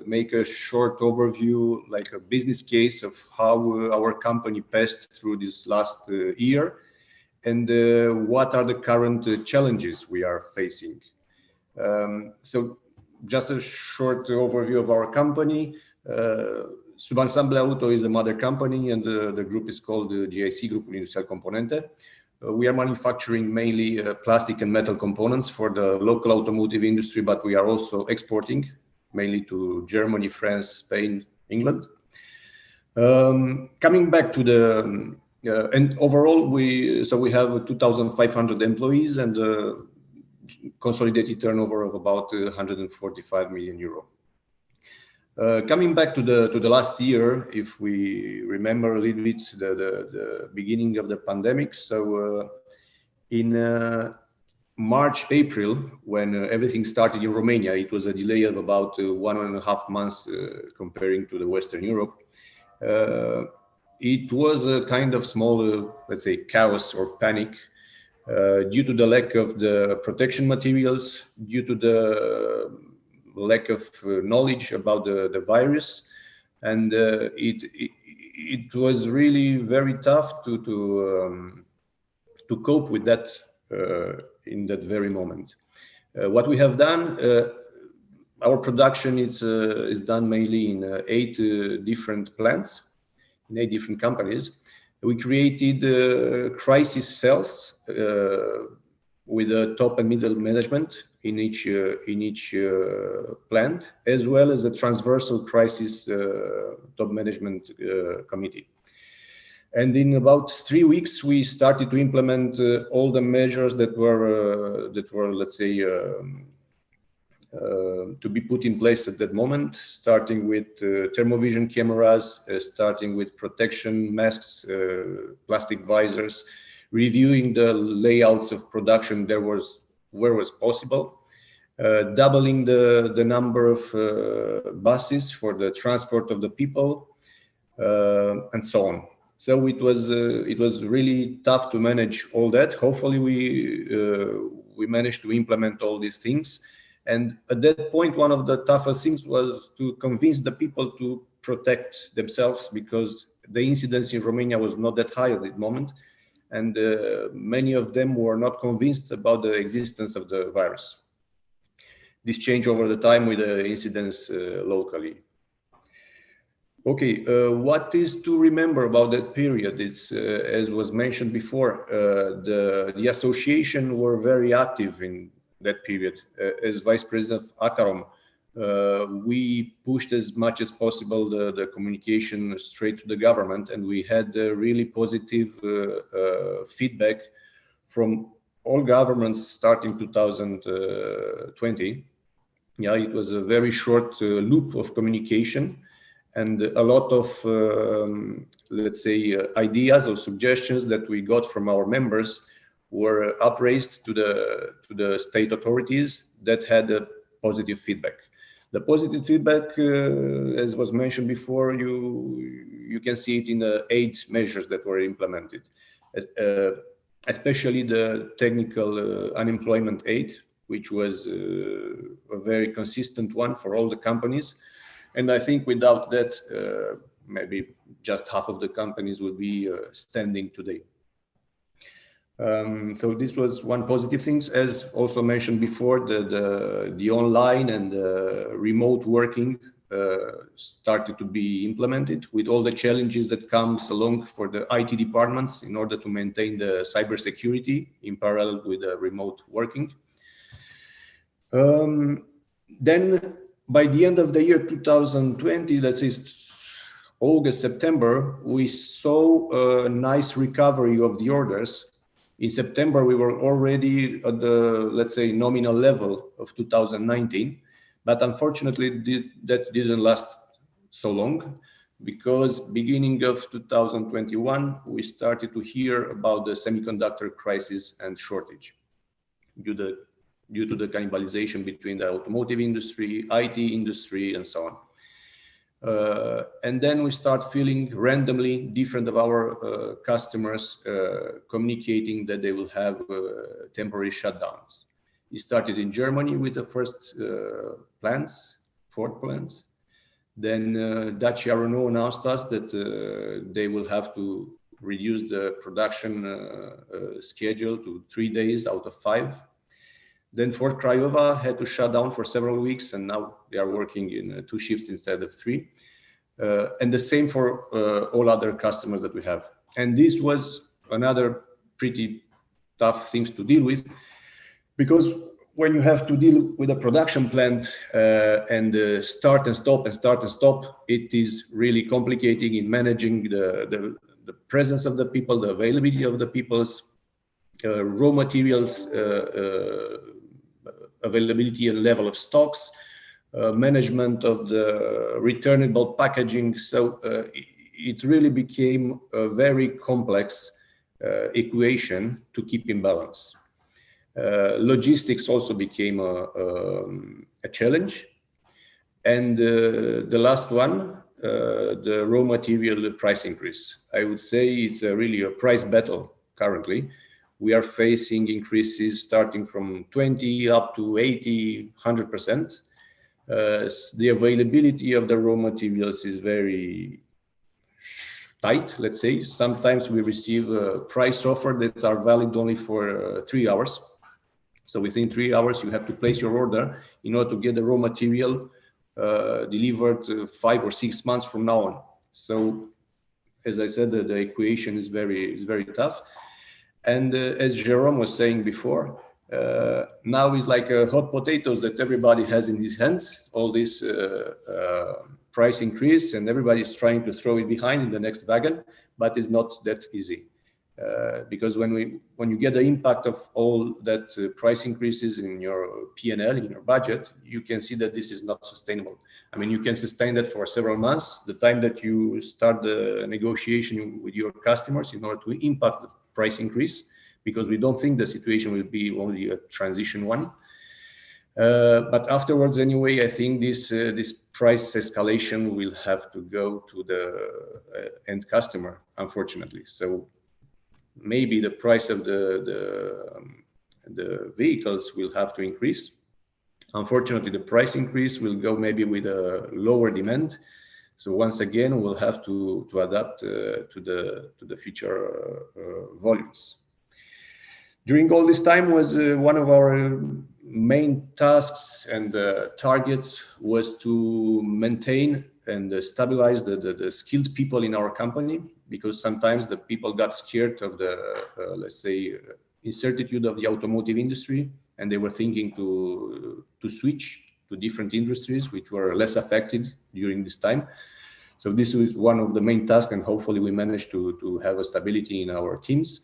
make a short overview, like a business case of how our company passed through this last year, and what are the current challenges we are facing. So just a short overview of our company. Subansamble Auto is the mother company, and the group is called the GIC Group Industrial Componente. We are manufacturing mainly plastic and metal components for the local automotive industry, but we are also exporting mainly to Germany, France, Spain, England. Coming back to the and overall, we have 2,500 employees and consolidated turnover of about 145 million euro. Coming back to the last year, if we remember a little bit the beginning of the pandemic, so in March, April, when everything started in Romania, it was a delay of about 1.5 months comparing to the Western Europe. It was a kind of small, let's say, chaos or panic due to the lack of the protection materials, due to the lack of knowledge about the virus, and it was really very tough to cope with that in that very moment. What we have done, our production is done mainly in 8 different plants, in 8 different companies. We created crisis cells with a top and middle management in each plant, as well as a transversal crisis top management committee. And in about 3 weeks, we started to implement all the measures that were let's say, to be put in place at that moment, starting with thermovision cameras, starting with protection masks, plastic visors, reviewing the layouts of production where was possible, doubling the number of buses for the transport of the people, and so on. So it was really tough to manage all that. Hopefully we managed to implement all these things. And at that point, one of the toughest things was to convince the people to protect themselves, because the incidence in Romania was not that high at that moment. And many of them were not convinced about the existence of the virus. This changed over the time with the incidence locally. Okay, what is to remember about that period? It's, as was mentioned before, the association were very active in that period. As Vice President of ACAROM, we pushed as much as possible the communication straight to the government, and we had really positive feedback from all governments starting 2020. Yeah, it was a very short loop of communication, and a lot of, let's say, ideas or suggestions that we got from our members were upraised to the state authorities that had a positive feedback. The positive feedback, as was mentioned before, you can see it in the 8 measures that were implemented, especially the technical unemployment aid, which was a very consistent one for all the companies. And I think without that, maybe just half of the companies would be standing today. So this was one positive thing. As also mentioned before, the online and remote working started to be implemented with all the challenges that comes along for the IT departments in order to maintain the cybersecurity in parallel with the remote working. Then by the end of the year 2020, let's say August, September, we saw a nice recovery of the orders. In September, we were already at the, let's say, nominal level of 2019, but unfortunately that didn't last so long, because beginning of 2021, we started to hear about the semiconductor crisis and shortage due to the cannibalization between the automotive industry, IT industry, and so on. And then we start feeling randomly different of our customers communicating that they will have temporary shutdowns. It started in Germany with the first plants, 4 plants. Then Dacia Renault announced us that they will have to reduce the production schedule to 3 days out of 5. Then Ford Craiova had to shut down for several weeks, and now they are working in 2 shifts instead of 3. And the same for all other customers that we have. And this was another pretty tough things to deal with, because when you have to deal with a production plant and start and stop, it is really complicating in managing the presence of the people, the availability of the people's raw materials, availability and level of stocks, management of the returnable packaging. So it really became a very complex equation to keep in balance. Logistics also became a challenge. And the last one, the raw material price increase. I would say it's really a price battle currently. We are facing increases starting from 20 up to 80, 100%. The availability of the raw materials is very tight, let's say. Sometimes we receive a price offer that are valid only for 3 hours. So within 3 hours, you have to place your order in order to get the raw material delivered 5 or 6 months from now on. So, as I said, the equation is very tough. And as Jerome was saying before, now it's like hot potatoes that everybody has in his hands, all this price increase, and everybody is trying to throw it behind in the next wagon, but it's not that easy. Because when you get the impact of all that price increases in your P&L, in your budget, you can see that this is not sustainable. I mean, you can sustain that for several months, the time that you start the negotiation with your customers in order to impact the price increase, because we don't think the situation will be only a transition one. But afterwards, anyway, I think this price escalation will have to go to the end customer, unfortunately. So maybe the price of the vehicles will have to increase. Unfortunately, the price increase will go maybe with a lower demand. So once again, we'll have to adapt to the future volumes. During all this time was one of our main tasks and targets was to maintain and stabilize the skilled people in our company, because sometimes the people got scared of the, let's say, incertitude of the automotive industry, and they were thinking to switch to different industries which were less affected during this time. So this was one of the main tasks, and hopefully we managed to have a stability in our teams.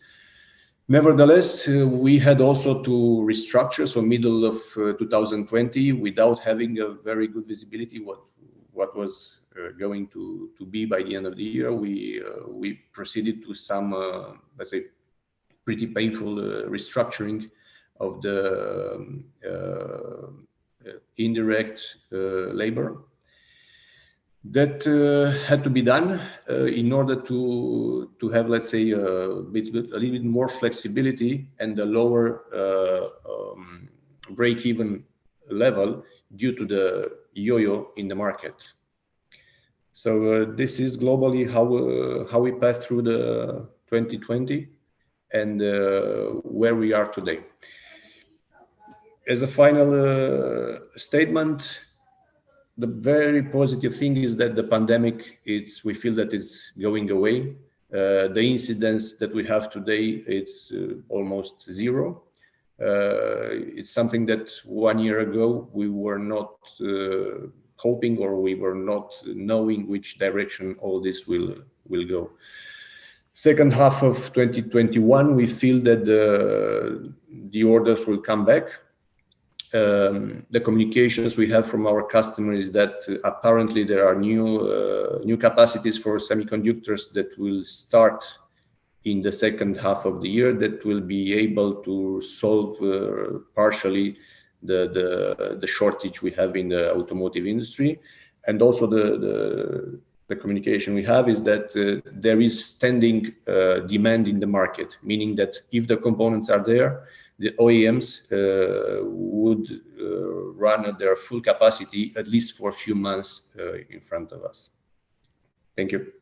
Nevertheless, we had also to restructure. So middle of 2020, without having a very good visibility what was going to be by the end of the year, we proceeded to some, let's say, pretty painful restructuring of the indirect labor. That had to be done in order to have, let's say, a little bit more flexibility and a lower break-even level due to the yo-yo in the market. So this is globally how we passed through the 2020 and where we are today. As a final statement, the very positive thing is that the pandemic, we feel that it's going away. The incidence that we have today, it's almost zero. It's something that 1 year ago we were not hoping, or we were not knowing which direction all this will go. Second half of 2021, we feel that the orders will come back. The communications we have from our customers is that apparently there are new capacities for semiconductors that will start in the second half of the year, that will be able to solve partially the shortage we have in the automotive industry. And also the communication we have is that there is standing demand in the market, meaning that if the components are there, the OEMs would run at their full capacity, at least for a few months in front of us. Thank you.